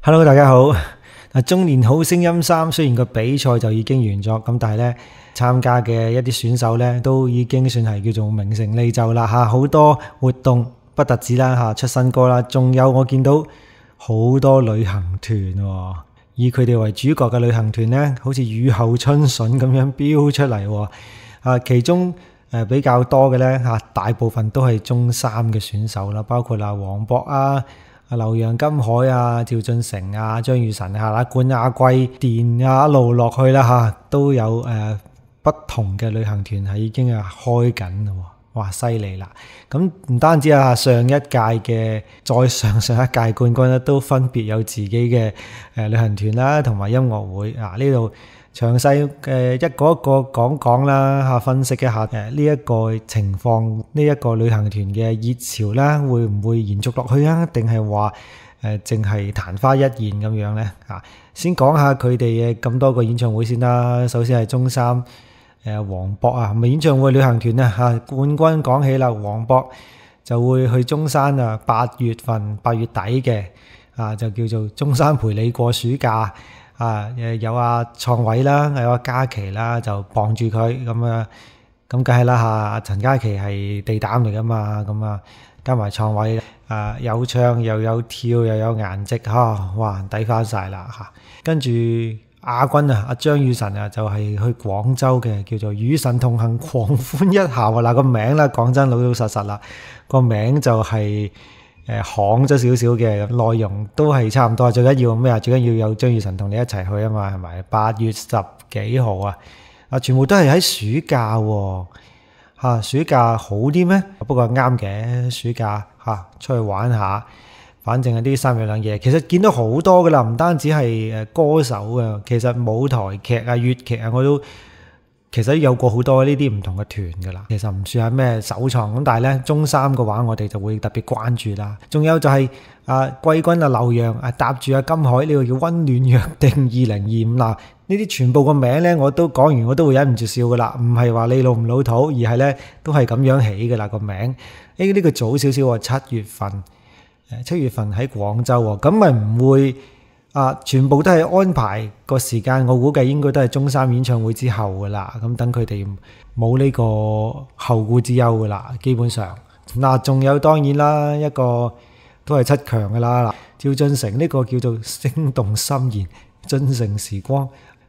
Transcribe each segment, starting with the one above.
Hello，大家好。中年好聲音3雖然個比賽就已經完咗，咁但係咧參加嘅一啲選手咧都已經算係叫做名成利就啦嚇，好多活動不特止啦嚇，出新歌啦，仲有我見到好多旅行團喎，以佢哋為主角嘅旅行團咧，好似雨後春筍咁樣飆出嚟喎。其中比較多嘅咧嚇，大部分都係中三嘅選手啦，包括黃渤啊、劉洋、金海啊、趙俊成啊、張雨晨啊、冠亞季、電啊一路落去啦嚇，都有不同嘅旅行團係已經開緊啦喎，哇犀利啦！咁唔單止上一屆嘅再上一屆冠軍咧，都分別有自己嘅旅行團啦，同埋音樂會啊，呢度詳細一個一個講講啦嚇，分析一下呢一個情況，呢一個旅行團嘅熱潮啦，會唔會延續落去啊？定係話淨係曇花一現咁樣咧？先講下佢哋嘅咁多個演唱會先啦。首先係中三黃渤啊，咪演唱會旅行團啊嚇，冠軍講起啦，黃渤就會去中山啊，8月底嘅就叫做中山陪你過暑假。有創偉啦，有嘉琪啦，就傍住佢咁梗係啦嚇。陳嘉琪係地膽嚟噶嘛，咁加埋創偉有唱又有跳又有顏值哇抵翻晒啦嚇。跟住亞軍阿張雨晨就係去廣州嘅，叫做與神同行狂歡一下嗱，個名啦講真老實啦，個名就係行咗少少嘅，內容都係差唔多。最緊要咩啊？最緊要有張雨晨同你一齊去啊嘛，係咪？8月10幾號全部都係喺暑假喎暑假好啲咩？不過啱嘅，暑假出去玩下，反正係啲3日2夜。其實見到好多噶啦，唔單止係歌手啊，其實舞台劇粵劇我都其實有過好多呢啲唔同嘅團噶啦，其實唔算係咩首創咁，但係咧中三嘅話，我哋就會特別關注啦。仲有就係季軍劉洋搭住金海，呢個叫溫暖約定2025嗱，呢啲全部個名咧我都講完，我都會忍唔住笑噶啦，唔係話你老唔老土，而係咧都係咁樣起噶啦個名。呢個早少少喎，7月份喺廣州喎，咁咪唔會全部都係安排個時間，我估計應該都係中三演唱會之後噶啦，咁等佢哋冇呢個後顧之憂噶啦，基本上仲有當然啦，一個都係7強噶啦，趙俊成呢個叫做聲動心弦進城時光，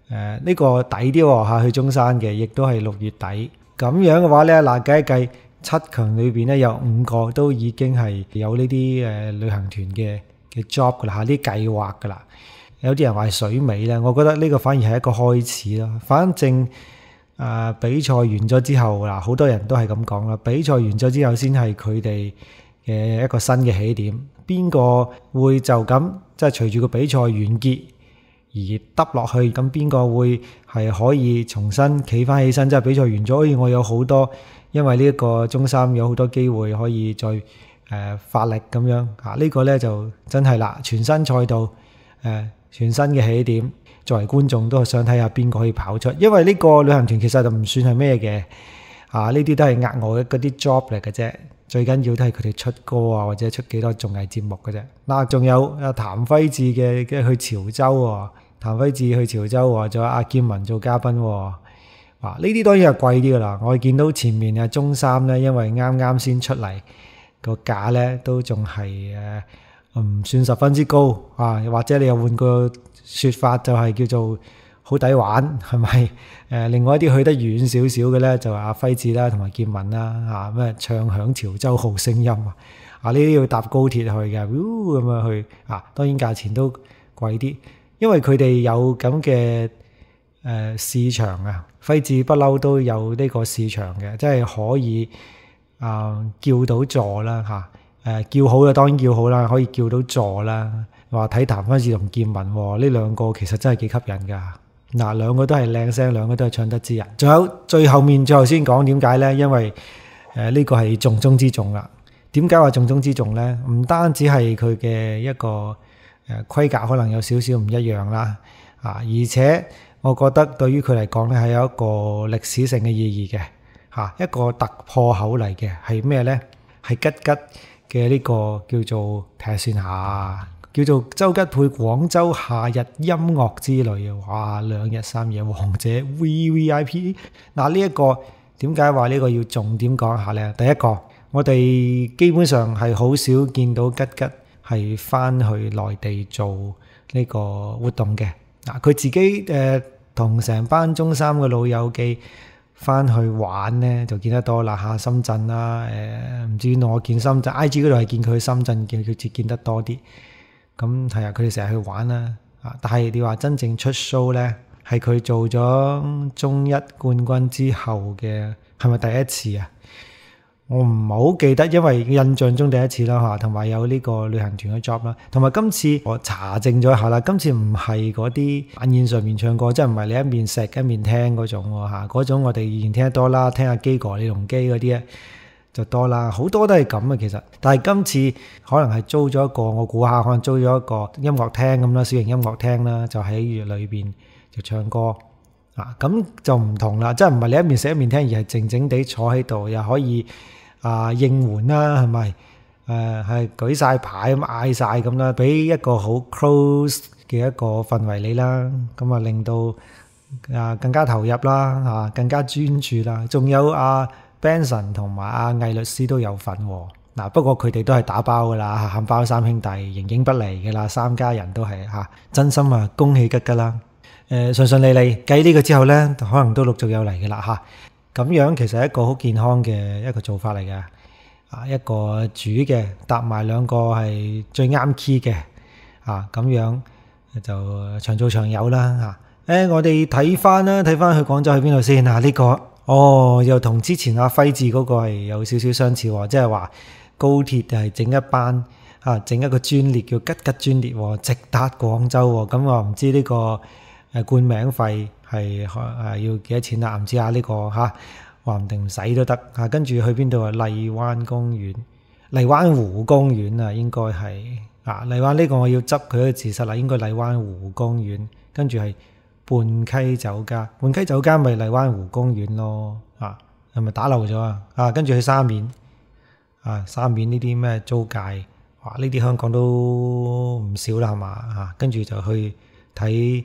呢個抵啲喎去中山嘅，亦都係6月底。咁樣嘅話咧，計一計7強裏邊咧有5個都已經係有呢啲旅行團嘅 job 噶啦，啲計劃噶啦。有啲人話係水尾咧，我覺得呢個反而係一個開始咯。反正比賽完咗之後好多人都係咁講啦。比賽完咗之後先係佢哋嘅一個新嘅起點。邊個會就咁即係隨住個比賽完結而耷落去？咁邊個會係可以重新企翻起身？即係比賽完咗，我有好多因為呢一個中三有好多機會可以再發力咁樣呢個咧就真係啦，全新賽道全新嘅起點，作為觀眾都係想睇下邊個可以跑出，因為呢個旅行團其實就唔算係咩嘅呢啲都係額外嗰啲 job 嚟嘅啫，最緊要都係佢哋出歌或者出幾多綜藝節目嘅啫。仲有譚輝智嘅去潮州喎，譚輝智去潮州喎，仲有阿劍文做嘉賓喎。呢啲當然係貴啲噶啦。我見到前面中三咧，因為啱啱先出嚟，個價咧都仲係唔算十分之高或者你又換個說法就係叫做好抵玩，係咪？另外一啲去得遠少少嘅咧，就阿輝智啦同埋劍文啦咩唱響潮州好聲音呢啲要搭高鐵去嘅，咁樣去當然價錢都貴啲，因為佢哋有咁嘅市場輝智不嬲都有呢個市場嘅，即係可以叫到座啦叫好就當然叫好啦，可以叫到座啦。話睇譚輝智同劍文呢兩個其實真係幾吸引噶。兩個都係靚聲，兩個都係唱得之人。仲有最後先講點解呢？因為呢個係重中之重啦。點解話重中之重呢？唔單止係佢嘅一個規格可能有少少唔一樣啦，而且我覺得對於佢嚟講咧係有一個歷史性嘅意義嘅一個突破口嚟嘅。係咩呢？係吉吉嘅呢個叫做睇下先叫做周吉佩廣州夏日音樂之旅啊！哇，2日3夜王者 VVIP。嗱，呢一個點解話呢個要重點講下呢？第一個，我哋基本上係好少見到吉吉係翻去內地做呢個活動嘅。嗱，佢自己同成班中三嘅老友記翻去玩呢，就見得多啦嚇，深圳啦，唔知我見深圳 IG 嗰度係見佢去深圳，見佢見得多啲。咁係啊，佢哋成日去玩啦。但係你話真正出 show 呢，係佢做咗中一冠軍之後嘅，係咪第一次啊？我唔係好記得，因為印象中第一次啦嚇，同埋有呢個旅行團嘅 job 啦，同埋今次我查證咗一下啦，今次唔係嗰啲晚宴上面唱歌，即係唔係你一面食一面聽嗰種喎嚇，嗰種我哋以前聽得多啦，聽下基哥李龍基嗰啲咧就多啦，好多都係咁嘅其實，但係今次可能係租咗一個，我估下可能租咗一個音樂廳咁啦，小型音樂廳啦，就喺裏邊就唱歌咁就唔同啦，即係唔係你一面食一面聽，而係靜靜地坐喺度，又可以應援啦，係咪？係舉晒牌咁嗌晒咁啦，俾一個好 close 嘅一個氛圍你啦，咁啊令到更加投入啦，更加專注啦。仲有Benson 同埋魏律師都有份喎。嗱，不過佢哋都係打包噶啦，喊包三兄弟形影不離噶啦，三家人都係真心恭喜吉吉啦。順順利利計呢個之後呢，可能都陸續有嚟噶啦咁樣其實係一個好健康嘅一個做法嚟嘅，一個主嘅搭埋兩個係最啱 key 嘅，咁樣就長做長有啦我哋睇翻去廣州去邊度先呢個又同之前阿輝志嗰個係有少少相似喎，即係話高鐵係整一班整一個專列叫吉吉專列喎，直達廣州喎，咁我唔知呢個冠名費係要幾多錢啦？唔知呢個話唔定唔使都得跟住去邊度荔灣湖公園應該係荔灣呢個我要執佢嘅字實啦，應該荔灣湖公園，跟住係泮溪酒家，泮溪酒家咪荔灣湖公園咯係咪打漏咗跟住去沙面沙面呢啲咩租界，哇呢啲香港都唔少啦係嘛跟住就去睇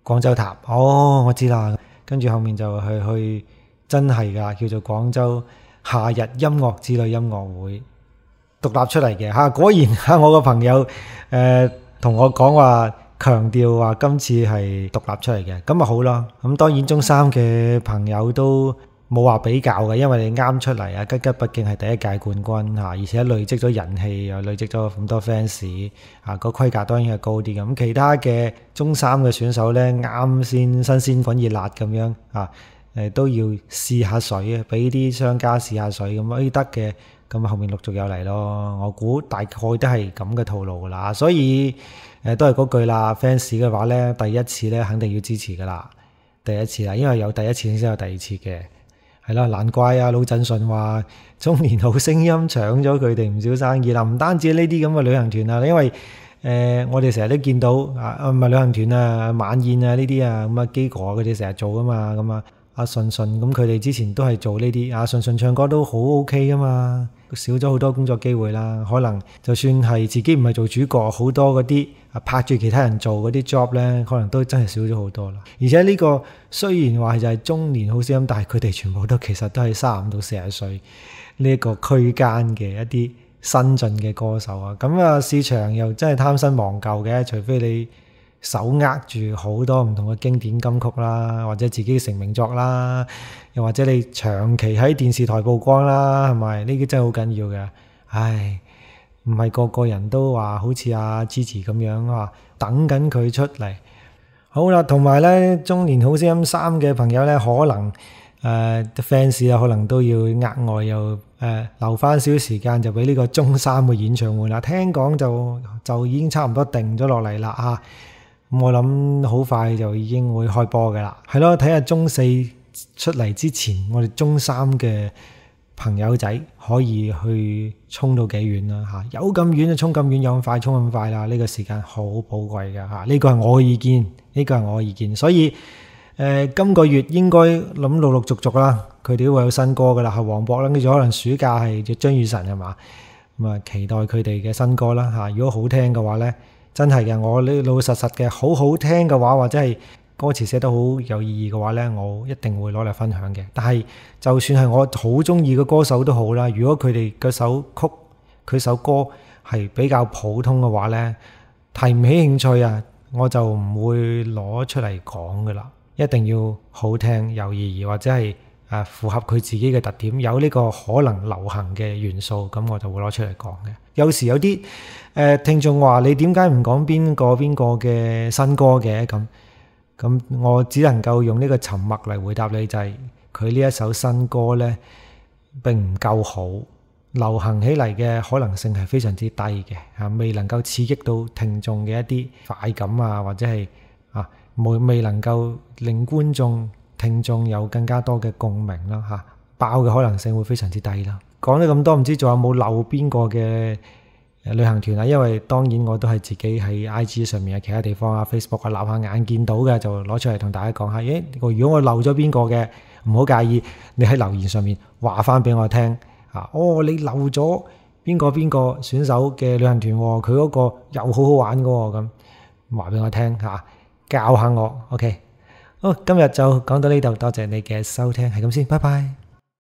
廣州塔，我知啦，跟住後面就去真係噶，叫做廣州夏日音樂之旅音樂會獨立出嚟嘅果然我個朋友同我講話，強調話今次係獨立出嚟嘅，咁咪好咯。咁當然中三嘅朋友都冇話比較嘅，因為你啱出嚟吉吉畢竟係第一屆冠軍而且累積咗人氣，又累積咗咁多 fans 個規格當然係高啲嘅。咁其他嘅中三嘅選手呢，啱先新鮮滾熱辣咁樣都要試下水啊，俾啲商家試下水咁得嘅，咁後面陸續有嚟咯。我估大概都係咁嘅套路噶啦，所以都係嗰句啦 ，fans 嘅話呢，第一次呢肯定要支持噶啦，第一次啦，因為有第一次先有第二次嘅。係啦，難怪老振順話中年好聲音搶咗佢哋唔少生意啦。唔單止呢啲咁嘅旅行團因為我哋成日都見到唔係旅行團晚宴呢啲咁基哥佢哋成日做噶嘛，咁阿順順咁佢哋之前都係做呢啲，順順唱歌都好 OK 噶嘛，少咗好多工作機會啦。可能就算係自己唔係做主角，好多嗰啲拍住其他人做嗰啲 job 呢，可能都真係少咗好多啦。而且呢個雖然話就係中年好聲音，但係佢哋全部都其實都係35到40歲呢一個區間嘅一啲新進嘅歌手咁市場又真係貪新忘舊嘅，除非你手握住好多唔同嘅經典金曲啦，或者自己成名作啦，又或者你長期喺電視台曝光啦，係咪？呢啲真係好緊要嘅。唉，唔係個個人都話好似阿 Gigi 咁樣等緊佢出嚟。好啦，同埋呢中年好聲音3嘅朋友呢，可能fans 可能都要額外又留翻少時間，就俾呢個中3嘅演唱會啦。聽講就已經差唔多定咗落嚟啦咁我諗好快就已經會開波㗎啦，係咯，睇下中4出嚟之前，我哋中3嘅朋友仔可以去衝到幾遠啦有咁遠就衝咁遠，有咁快衝咁快啦，呢個時間好寶貴㗎呢個係我嘅意見，所以今個月應該諗陸陸續續啦，佢哋都會有新歌㗎啦，係黃渤啦，跟住可能暑假係張雨晨係嘛，咁期待佢哋嘅新歌啦如果好聽嘅話呢，真係嘅，我老老實實嘅好好聽嘅話，或者係歌詞寫得好有意義嘅話呢，我一定會攞嚟分享嘅。但係就算係我好中意嘅歌手都好啦，如果佢哋嗰首曲佢首歌係比較普通嘅話呢，提唔起興趣啊，我就唔會攞出嚟講噶啦。一定要好聽有意義，或者係符合佢自己嘅特點，有呢個可能流行嘅元素，咁我就會攞出嚟講嘅。有時有啲聽眾話你點解唔講邊個嘅新歌嘅？咁我只能夠用呢個沉默嚟回答你，就係佢呢一首新歌呢並唔夠好，流行起嚟嘅可能性係非常之低嘅，未能夠刺激到聽眾嘅一啲快感啊，或者係未能夠令觀眾聽眾有更加多嘅共鳴啦，爆嘅可能性會非常之低啦。講咗咁多，唔知仲有冇漏邊個嘅旅行團啊？因為當然我都係自己喺 IG 上面啊，其他地方啊 Facebook 啊，立下眼見到嘅就攞出嚟同大家講下。如果我漏咗邊個嘅，唔好介意，你喺留言上面話翻俾我聽。你漏咗邊個選手嘅旅行團，佢嗰個又好好玩嘅，咁話俾我聽吓，教下我。OK，好，今日就講到呢度，多謝你嘅收聽，係咁先，拜拜。